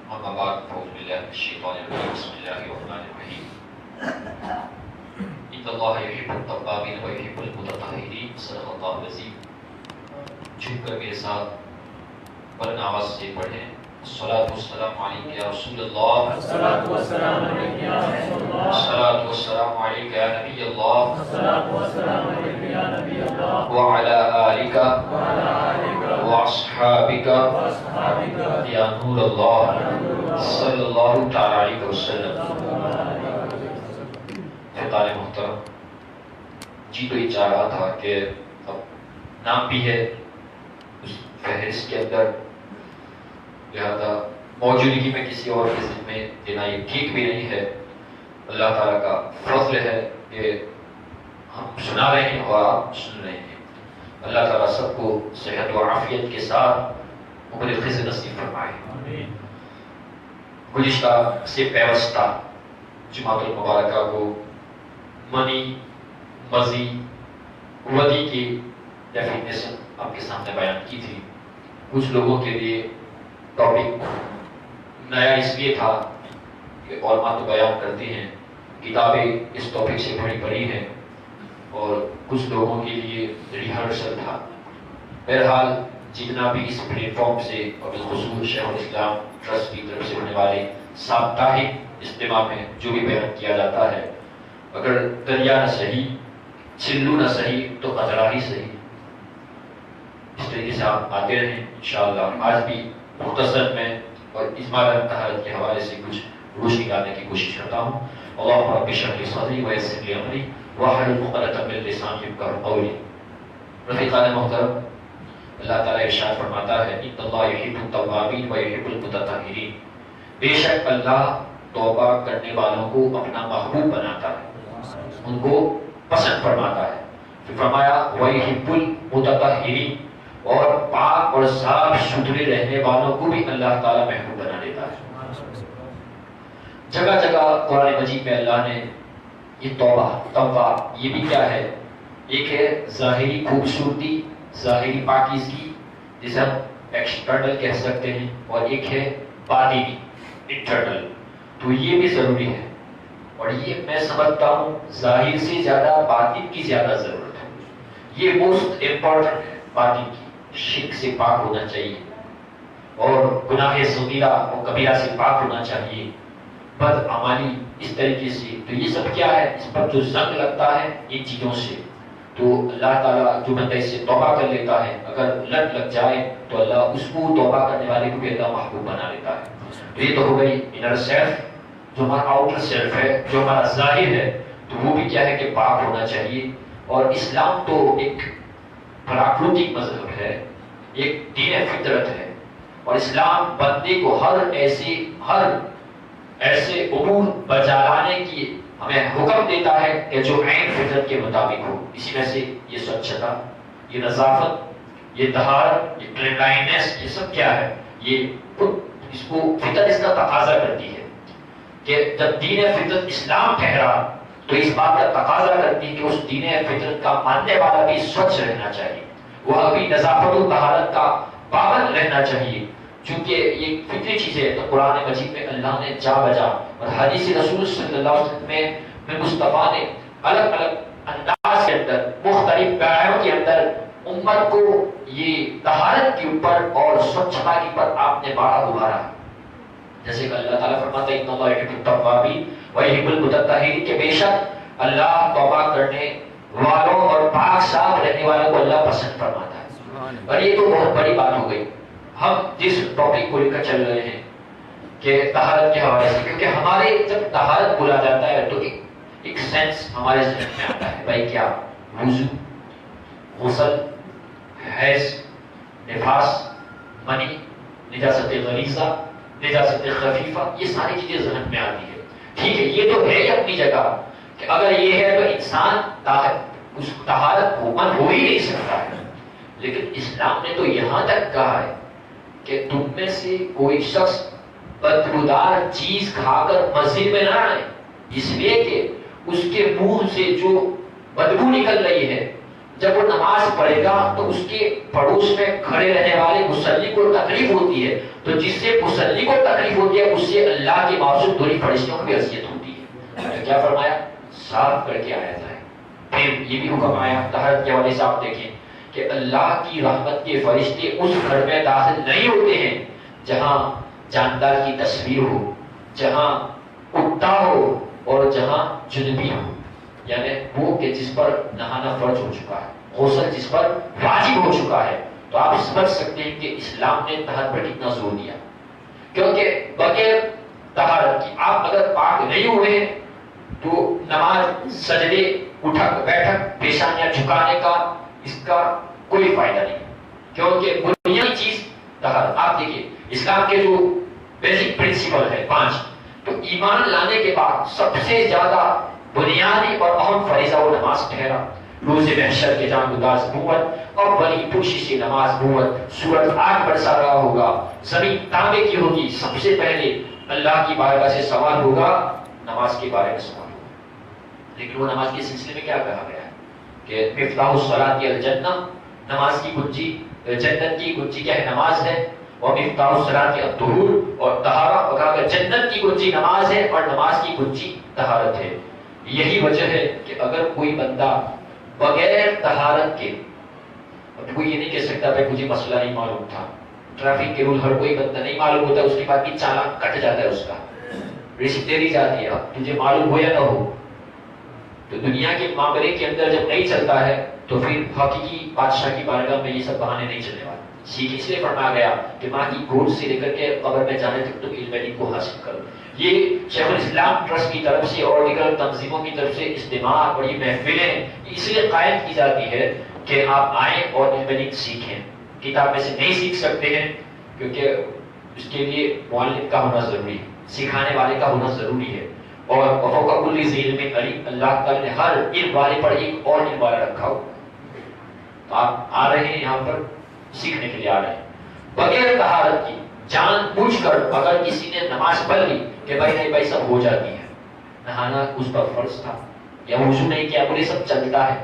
أما بعد فأعوذ بالله من الشيطان الرجيم بسم الله الرحمن الرحيم إن الله يحب التوابين ويحب المتطهرين صدق الله العظيم. جھک کر میرے ساتھ بلند آواز سے پڑھیں الصلاۃ والسلام علیک یا رسول اللہ، الصلاۃ والسلام علیک یا رسول اللہ، الصلاۃ والسلام علیک یا نبی اللہ، الصلاۃ والسلام علیک یا نبی اللہ، وعلی آلک وعلی آلک واصحابک واصحابک یا نور اللہ صلی اللہ تعالی علیہ وسلم. فقار محترم، جی تو یہ چاہ رہا تھا کہ اب نام بھی ہے اس فہرست کے اندر، لہذا موجودگی میں کسی اور کے ذمے دینا یہ ٹھیک بھی نہیں ہے. اللہ تعالیٰ کا فضل ہے کہ ہم سنا رہے ہیں اور آپ سن رہے ہیں. اللہ تعالیٰ سب کو صحت و عافیت کے ساتھ عمر خضر نصیب فرمائے. گزشتہ سے پیوستہ جماعت المبارکہ کو منی مزی ودی کی ڈیفینیشن آپ کے سامنے بیان کی تھی. کچھ لوگوں کے لیے ٹاپک نیا اس لیے تھا کہ علماء تو بیان کرتے ہیں، کتابیں اس ٹاپک سے بڑی بڑی ہیں، اور کچھ لوگوں کے لیے ریہرسل تھا. بہرحال جتنا بھی اس پلیٹ فارم سے اور بالخصوص شیخ الاسلام ٹرسٹ کی طرف سے ہونے والے ساپتاہک اجتماع میں جو بھی بیان کیا جاتا ہے، اگر دریا نہ صحیح چلو نہ صحیح تو قطرہ ہی صحیح. اس طریقے سے آپ آتے رہیں انشاءاللہ. آج بھی مختصر میں اور اجمال طہارت کے حوالے سے کچھ روشنی ڈالنے کی کوشش کرتا ہوں. اللہم رب اشرح لی صدری ویسر لی امری واحلل عقدۃ من لسانی یفقہوا قولی. رفیقان محترم، اللہ تعالیٰ ارشاد فرماتا ہے ان اللہ یحب التوابین ویحب المتطہرین. بے شک اللہ توبہ کرنے والوں کو اپنا محبوب بناتا ہے، ان کو پسند فرماتا ہے. پھر فرمایا ویحب المتطہرین، اور پاک اور صاف ستھرے رہنے والوں کو بھی اللہ تعالیٰ محبوب بنا دیتا ہے. جگہ جگہ قرآن مجید میں اللہ نے یہ توبہ یہ بھی کیا ہے؟ ایک ہے ظاہری خوبصورتی، ظاہری پاکیزگی جسے ہم ایکسٹرنل کہہ سکتے ہیں، اور ایک ہے باطنی انٹرنل. تو یہ بھی ضروری ہے، اور یہ میں سمجھتا ہوں ظاہر سے زیادہ باطن کی زیادہ ضرورت ہے. یہ موسٹ امپورٹنٹ ہے. باطن کی شرک سے پاک ہونا چاہیے، اور گناہ صغیرہ و کبیرہ سے پاک ہونا چاہیے، بدعمالی اس طریقے سے. تو یہ سب کیا ہے؟ اس پر جو زنگ لگتا ہے ان چیزوں سے، تو اللہ تعالیٰ جو بندہ اس سے توبہ کر لیتا ہے، اگر لت لگ جائے تو اللہ اس کو توبہ کرنے والے کو بھی اللہ محبوب بنا لیتا ہے. تو یہ تو ہو گئی انر سیلف، جو ہمارا آؤٹر سیلف ہے، جو ہمارا ظاہر ہے، تو وہ بھی کیا ہے کہ پاک ہونا چاہیے. اور اسلام تو ایک پراکرتک مذہب ہے، ایک دین فطرت ہے، اور اسلام بندے کو ہر ایسے امور بجا لانے کی ہمیں حکم دیتا ہے کہ جو عین فطرت کے مطابق ہو. اسی میں سے یہ سوچھتا، یہ نظافت، یہ طہارت، یہ کلین لائنس، یہ سب کیا ہے؟ یہ خود اس کو فطرت اس کا تقاضا کرتی ہے کہ جب دین فطرت اسلام ٹھہرا تو اس بات کا تقاضا کرتی ہے کہ اس دین فطرت کا ماننے والا بھی سوچھ رہنا چاہیے، وہ ابھی نظافت و طہارت کا پابند رہنا چاہیے، چونکہ یہ فطری چیز ہے. تو قرآن مجید میں اللہ نے جا بجا اور حدیث رسول صلی اللہ علیہ وسلم میں مصطفیٰ نے الگ الگ انداز کے اندر مختلف بیانوں کے اندر امت کو یہ طہارت کے اوپر اور سوچھتا کے اوپر آپ نے بڑا ابھارا. جیسے کہ اللہ تعالیٰ فرماتا ہے ان اللہ یحب التوابین ویحب المتطہرین، کہ بے شک اللہ توبہ کرنے والوں اور پاک صاف رہنے والوں کو اللہ پسند فرماتا ہے. اور یہ تو بہت بڑی بات ہو گئی. ہم جس ٹاپک کو لے کر چل رہے ہیں کہ طہارت کے حوالے سے، کیونکہ ہمارے جب طہارت بولا جاتا ہے تو ایک سینس ہمارے ذہن میں آتا ہے، بھائی کیا وضو، غسل، حیض، نفاس، منی، نجاست غلیظہ، نجاست خفیفہ، یہ ساری چیزیں ذہن میں آتی ہے. ٹھیک ہے، یہ تو ہے ہی اپنی جگہ کہ اگر یہ ہے تو انسان اس طہارت کو من ہو ہی نہیں سکتا ہے. لیکن اسلام نے تو یہاں تک کہا ہے کہ تم میں سے کوئی شخص بدبودار چیز کھا کر مسجد میں نہ آئے، اس لیے کہ اس کے منہ سے جو بدبو نکل رہی ہے جب وہ نماز پڑھے گا تو اس کے پڑوس میں کھڑے رہنے والے مصلی کو تکلیف ہوتی ہے، تو جس سے مصلی کو تکلیف ہوتی ہے اس سے اللہ کے معصوم دوری فرشتوں کو بھی اذیت ہوتی ہے۔ کیا فرمایا؟ صاف کر کے آیا جائے۔ پھر یہ بھی حکم آیا طہارت کے حوالے سے، آپ دیکھیں کہ اللہ کی رحمت کے فرشتے اس گھر میں داخل نہیں ہوتے ہیں جہاں جاندار کی تصویر ہو، جہاں کتا ہو اور جہاں جنبی ہو، یعنی وہ کہ جس پر نہانا فرض ہو چکا ہے، غسل جس پر واجب ہو چکا ہے۔ تو آپ سمجھ سکتے ہیں کہ اسلام نے طہارت پر کتنا زور دیا، کیونکہ بغیر طہارت کی آپ اگر پاک نہیں ہوئے تو نماز، سجدے، اٹھک بیٹھک، پیشانیاں جھکانے کا اس کا کوئی فائدہ نہیں، کیونکہ بنیادی چیز طہارت۔ آپ دیکھیے اسلام کے جو بیسک پرنسپل ہے 5، تو ایمان لانے کے بعد سب سے زیادہ بنیادی اور اہم فریضہ وہ نماز ٹھہرا۔ روز محشر کے جان گداز نبوت اور بڑی پوشی سے نماز نبوت، سورج آگ برسا رہا ہوگا، زمین تانبے کی ہوگی، سب سے پہلے اللہ کی بارگاہ سے سوال ہوگا، نماز کے بارے میں سوال ہوگا۔ لیکن وہ نماز کے سلسلے میں کیا کہا گیا ہے کہ مفتاح الصلاۃ الجنہ، نماز کی کنجی، جنت کی کنجی کیا ہے؟ نماز ہے۔ اور مفتاح الصلاۃ الطہور، اور طہارت، اور کہا کہ جنت کی کنجی نماز ہے اور نماز کی کنجی طہارت ہے۔ یہی وجہ ہے کہ اگر کوئی بندہ بغیر طہارت کے، اب کوئی یہ نہیں کہہ سکتا بھائی مجھے مسئلہ نہیں معلوم تھا، ٹریفک کے رول ہر کوئی بندہ نہیں معلوم ہوتا، اس کے بعد بھی چالان کٹ جاتا ہے، اس کا رسک دے دی جاتی ہے، اب تجھے معلوم ہو یا نہ ہو۔ تو دنیا کے معاملے کے اندر جب نہیں چلتا ہے تو پھر حقیقی بادشاہ کی بارگاہ میں یہ سب بہانے نہیں چلنے والے۔ سیکھ اس لیے فرمایا گیا کہ ماں کی گود سے لے کر کے قبر میں جانے تک تم علم دین کو حاصل کرو۔ یہ شیخ الاسلام ٹرسٹ کی طرف سے اور دیگر تنظیموں کی طرف سے اجتماع اور یہ محفلیں اس لیے قائم کی جاتی ہے کہ آپ آئیں اور علم دین سیکھیں۔ کتاب میں سے نہیں سیکھ سکتے ہیں کیونکہ اس کے لیے معلم کا ہونا ضروری ہے، سکھانے والے کا ہونا ضروری ہے۔ اور فوق کل ذی علم علیم، اللہ تعالیٰ نے ہر علم والے پر ایک اور علم والا رکھا ہو۔ تو آپ آ رہے ہیں یہاں پر سیکھنے کے لیے آ رہے ہیں، بغیر طہارت کی جان بوجھ کر اگر کسی نے نماز پڑھ لی کہ بھائی نہیں بھائی سب ہو جاتی ہے، نہانا اس پر فرض تھا یا وضو نہیں کیا بولے سب چلتا ہے۔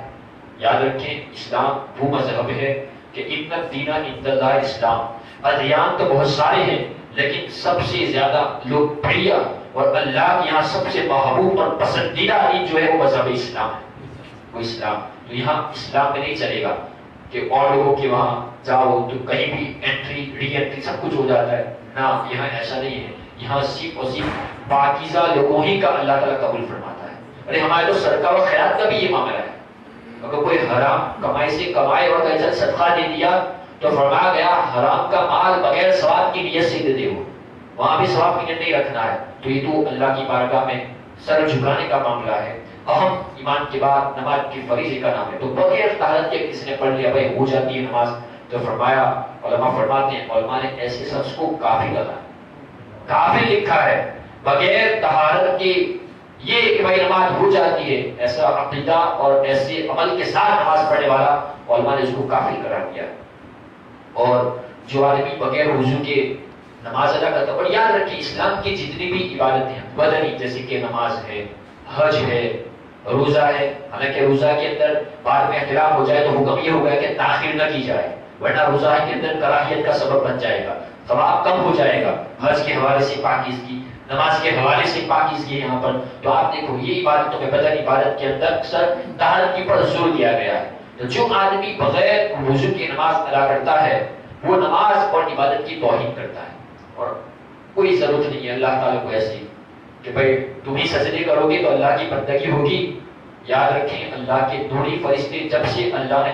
یاد رکھیں اسلام وہ مذہب ہے کہ ان الدین عند اللہ اسلام، ادیان تو بہت سارے ہیں لیکن سب سے زیادہ لوگ پڑھیا اور اللہ کے یہاں سب سے محبوب اور پسندیدہ دین جو ہے وہ مذہب اسلام ہے، وہ اسلام۔ تو یہاں اسلام میں نہیں چلے گا کہ اور لوگوں کے وہاں جاؤ تو کہیں بھی انٹری ری انٹری سب کچھ ہو جاتا ہے، نہ یہاں ایسا نہیں ہے۔ یہاں صرف اور صرف پاکیزہ لوگوں ہی کا اللہ تعالیٰ قبول فرماتا ہے۔ ارے ہمارے تو سرکار و خیرات کا بھی یہ معاملہ ہے، اگر کوئی حرام کمائی سے کمائے اور کہیں صدقہ دے دیا تو فرمایا گیا حرام کا مال بغیر ثواب کی نیت سے دے دے، وہاں بھی ثواب کی نیت نہیں رکھنا ہے۔ تو یہ تو اللہ کی بارگاہ میں سر جھکانے کا معاملہ ہے، اہم ایمان کے بعد نماز کی فریضے کا نام ہے۔ تو بغیر طہارت کے کسی نے پڑھ لیا بھائی ہو جاتی ہے نماز، تو فرمایا علماء فرماتے ہیں، علماء نے ایسے شخص کو کافر لگا، کافر لکھا ہے بغیر طہارت کے۔ یہ کہ بھائی نماز ہو جاتی ہے، ایسا عقیدہ اور ایسے عمل کے ساتھ نماز پڑھنے والا علماء نے اس کو کافر قرار دیا۔ اور جو آدمی بغیر وضو کے نماز ادا کرتا ہے، اور یاد رکھیں اسلام کی جتنی بھی عبادتیں ہیں بدنی، جیسے کہ نماز ہے، حج ہے، روزہ ہے، حالانکہ روزہ کے اندر بعد میں اختلاف ہو جائے تو حکم یہ ہوگا کہ تاخیر نہ کی جائے، ورنہ روزہ کے اندر کراہیت کا سبب بن جائے گا، ثواب کم ہو جائے گا۔ حج کے حوالے سے پاکیزگی، نماز کے حوالے سے پاکیزگی ہے یہاں پر۔ تو آپ دیکھو یہ عبادتوں میں بدن عبادت کے اندر اکثر طہارت کی پر زور دیا گیا ہے۔ تو جو آدمی بغیر وضو کی نماز ادا کرتا ہے وہ نماز اور عبادت کی توہین کرتا ہے، اور کوئی ضرورت نہیں ہے اللہ تعالیٰ کو ایسی کہ بھائی تم ہی سجدے کرو گے تو اللہ کی بندگی ہوگی۔ یاد رکھیں اللہ کے دونوں فرشتے جب سے اللہ نے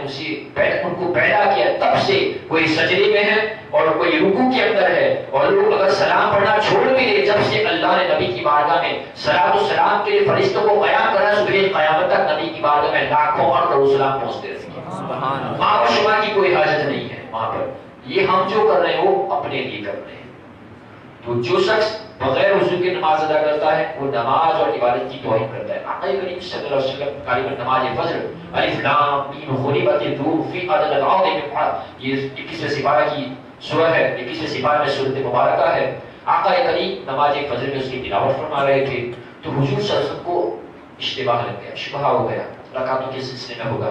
ان کو پیدا کیا تب سے کوئی سجدے میں ہے اور کوئی رکوع کے اندر ہے، اور لوگ اگر سلام پڑھنا چھوڑ بھی دے جب سے اللہ نے نبی کی بارگاہ میں صلاۃ و سلام کے فرشتوں کو قیام کرا، صبح قیامت تک نبی کی بارگاہ میں لاکھوں اور کروڑوں سلام پہنچتے رہے۔ ماں و شما کی کوئی حاجت نہیں ہے وہاں پر، یہ ہم جو کر رہے ہیں وہ اپنے لیے کر رہے ہیں۔ تو جو شخص بغیر وضو کے نماز ادا کرتا ہے وہ نماز اور عبادت کی توہین کرتا ہے۔ آقا کریم صلی اللہ علیہ وسلم غالباً نماز فجر الف لام میم غلبت الروم فی عدد العظیم، یہ 21ویں سپارہ کی سورہ ہے، 21ویں سپارہ میں سورۃ مبارکہ ہے۔ آقا کریم نماز فجر میں اس کی تلاوت فرما رہے تھے تو حضور صلی اللہ علیہ وسلم کو اشتباہ لگ گیا، شبہ ہو گیا رکعتوں کے سلسلے میں ہوگا،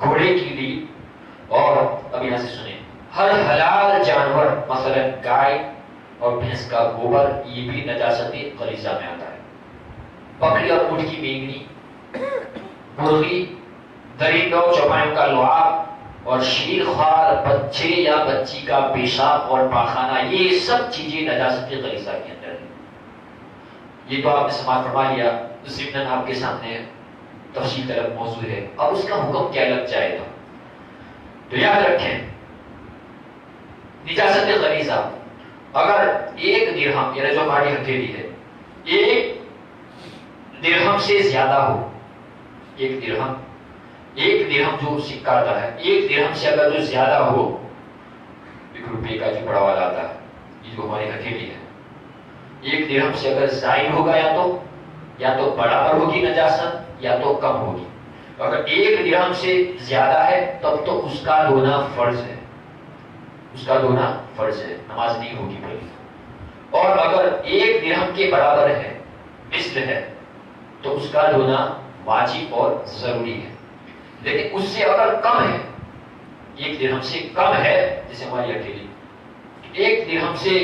گھوڑے کی لیل، اور اب یہاں سے سنیں، ہر حلال جانور مثلا گائے اور بھینس کا گوبر یہ بھی نجاست غلیظہ میں آتا ہے۔ بکری اور اونٹ کی مینگنی، مرغی، درندوں چوپایوں کا لعاب اور شیر خوار بچے یا بچی کا پیشاب اور پاخانہ، یہ سب چیزیں نجاست غلیظہ کے اندر ہیں۔ یہ تو آپ نے سماعت فرما لیا، ضمن آپ کے سامنے تفصیل طلب موضوع ہے۔ اب اس کا حکم کیا لگ جائے گا؟ تو یاد رکھیں، نجاست غلیظہ اگر ایک درہم، یعنی جو ہماری ہتھیلی ہے، ایک درہم سے زیادہ ہو، ایک درہم جو سکہ آتا ہے، ایک درہم سے اگر جو زیادہ ہو، 1 روپے کا جو بڑا والا آتا ہے، یہ جو ہماری ہتھیلی ہے، ایک درہم سے اگر زائد ہوگا یا تو برابر ہوگی نجاست یا تو کم ہوگی۔ اگر ایک درہم سے زیادہ ہے تب تو اس کا دھونا فرض ہے، نماز نہیں ہوگی پڑی۔ اور اگر ایک درہم کے برابر ہے، مثل ہے، تو اس کا دھونا واجب اور ضروری ہے۔ لیکن اس سے اگر کم ہے، 1 درہم سے کم ہے، جیسے ہماری ہتھیلی 1 درہم سے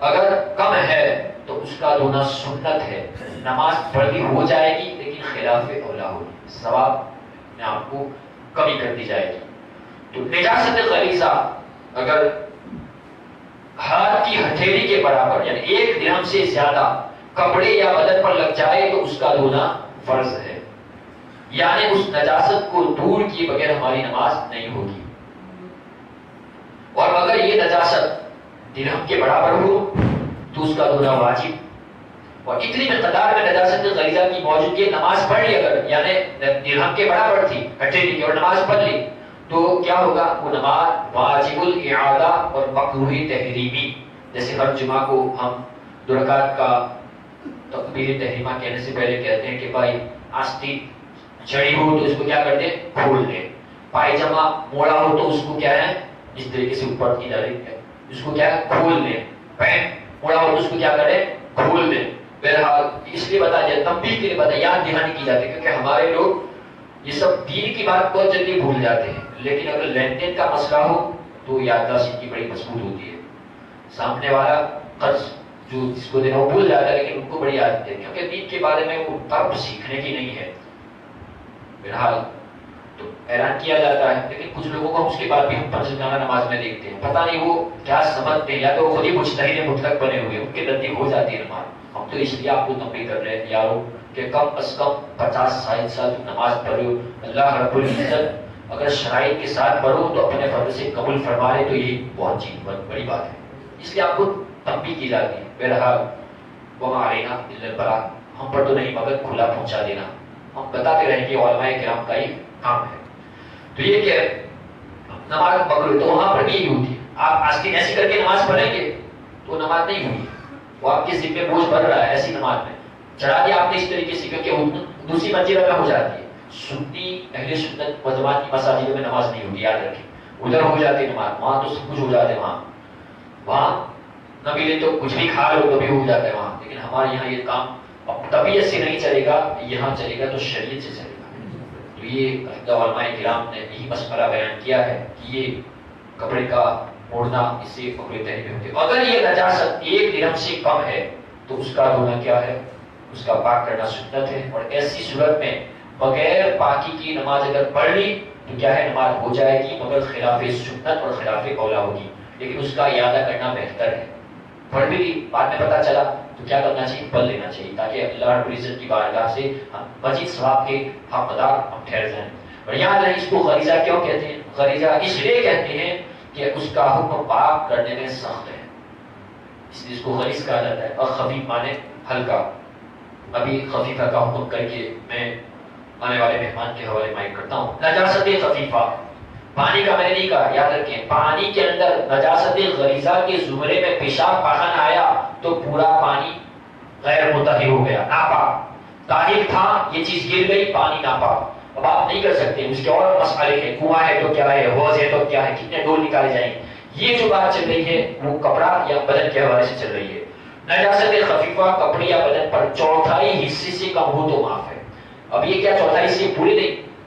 اگر کم ہے تو اس کا دھونا سنت ہے، نماز پڑھی ہو جائے گی لیکن خلاف اولا ہوگی، ثواب میں آپ کو کمی کر دی جائے گی۔ تو نجاست غلیظہ اگر ہاتھ کی ہتھیلی کے برابر یعنی 1 درہم سے زیادہ کپڑے یا بدن پر لگ جائے تو اس کا دھونا فرض ہے، یعنی اس نجاست کو دور کیے بغیر ہماری نماز نہیں ہوگی۔ اور اگر یہ نجاست درہم کے برابر ہو تو اس کا دھونا واجب، اور اتنی مقدار میں نجاست غلیظہ کی موجودگی نماز پڑھ لی اگر، یعنی درہم کے برابر تھی ہتھیلی کی اور نماز پڑھ لی، تو کیا ہوگا؟ وہ نماز واجب الاعادہ اور مکروہ تحریمی، جیسے ہر جمعہ کو ہم 2 رکعت کا تکبیر تحریمہ کہنے سے پہلے کہتے ہیں کہ بھائی آستی جڑی ہو تو اس کو کیا کرتے ہیں؟ کھول دیں، پائجامہ موڑا ہو تو اس کو کیا ہے جس طریقے سے اوپر کی جا رہی ہے اس کو کیا ہے کھول دیں، پینٹ موڑا ہو تو اس کو کیا کریں؟ کھول دیں۔ بہرحال اس لیے بتا دیا، تنبیہ کے لیے بتا، یاد دہانی کی جاتی ہے، کیونکہ ہمارے لوگ یہ سب دین کی بات بہت جلدی بھول جاتے ہیں، لیکن اگر لین دین کا مسئلہ ہو تو یادداشت ان کی بڑی مضبوط ہوتی ہے۔ سامنے والا قرض جو جس کو دینا وہ بھول جاتا ہے لیکن ان کو بڑی عادت ہے، کیونکہ دین کے بارے میں وہ طرف سیکھنے کی نہیں ہے۔ بہرحال تو اعلان کیا جاتا ہے، لیکن کچھ لوگوں کو اس کے بعد بھی ہم پنجگانہ نماز میں دیکھتے ہیں، پتہ نہیں وہ کیا سمجھتے ہیں، یا تو خود ہی مجتہد مطلق بنے ہوئے، ان کے ذریعے ہو جاتی ہے نماز۔ ہم تو اس لیے آپ کو تنبیہ کر رہے ہیں یارو کہ کم از کم 50-60 سال نماز پڑھو، اللہ رب العزت اگر شرائط کے ساتھ پڑھو تو اپنے فرض سے قبول فرما لے، تو یہ بہت چیز بہت بڑی بات ہے، اس لیے آپ کو تنبیہ کی جاتی ہے۔ بہرحال وما علینا الا البلاغ، ہم پر تو نہیں مگر کھلا پہنچا دینا، ہم بتاتے رہیں کہ علماء کرام کا یہ کام ہے۔ تو یہ کہ نماز پکڑو تو وہاں پر بھی یہی ہوتی ہے، آپ آستین ایسی کر کے نماز پڑھیں گے تو نماز نہیں ہوگی، وہ آپ کے ذمہ بوجھ بڑھ رہا ہے ایسی نماز میں چڑھا دیا آپ نے اس طریقے سے، کیونکہ دوسری منزل میں ہو جاتی ہے۔ سنی اہل سنت و جماعت کی مساجد میں نماز نہیں ہوتی، یاد رکھیں، ادھر ہو جاتی نماز، وہاں تو سب کچھ ہو جاتے، وہاں نہ ملے تو کچھ بھی کھا لو تو بھی ہو جاتا ہے وہاں، لیکن ہمارے یہاں یہ کام اب طبیعت سے نہیں چلے گا، یہاں چلے گا تو شریعت سے چلے گا۔ تو یہ علماء کرام نے یہی مسئلہ بیان کیا ہے کہ یہ کپڑے کا موڑنا اس سے کپڑے تحریم ہوتے، اگر یہ نجاست 1 درہم سے کم ہے تو اس کا دھونا کیا ہے؟ اس کا پاک کرنا سنت ہے، اور ایسی صورت میں بغیر پاکی کی نماز اگر پڑھ لی تو کیا ہے نماز ہو جائے گی، مگر خلاف سنت اور خلاف اولا ہوگی، لیکن اس کا اعادہ کرنا بہتر ہے۔ پڑھ بھی بعد میں پتہ چلا تو کیا کرنا چاہیے؟ پڑھ لینا چاہیے، تاکہ اللہ رب العزت کی بارگاہ سے ہم مزید ثواب کے حقدار ہم ٹھہر جائیں۔ اور یاد رہے اس کو غریزہ کیوں کہتے ہیں؟ غریزہ اس لیے کہتے ہیں کہ اس کا حکم پاک کرنے میں سخت ہے، اس لیے اس کو غلیظ کہا جاتا ہے، اور خفیف مانے ہلکا۔ ابھی خفیفہ کا حکم کر کے میں آنے والے مہمان کے حوالے مائک کرتا ہوں۔ نجاست خفیفہ، پانی کا میں نے نہیں کہا، یاد رکھیں پانی کے اندر نجاست غلیظہ کے زمرے میں پیشاب پاخانہ آیا تو پورا پانی غیر مطہر ہو گیا، ناپاک۔ طاہر تھا، یہ چیز گر گئی، پانی ناپاک، اب آپ نہیں کر سکتے، اس کے اور مسئلے ہیں، کنواں ہے تو کیا ہے، حوض ہے تو کیا ہے، کتنے ڈول نکالے جائیں گے۔ یہ جو بات چل رہی ہے وہ کپڑا یا بدن کے حوالے سے چل رہی ہے۔ نجاست خفیفہ کپڑے یا بدن پر چوتھائی حصے سے کم ہو تو معاف ہے۔ اب یہ کیا چوتھائی سے پوری نہیں،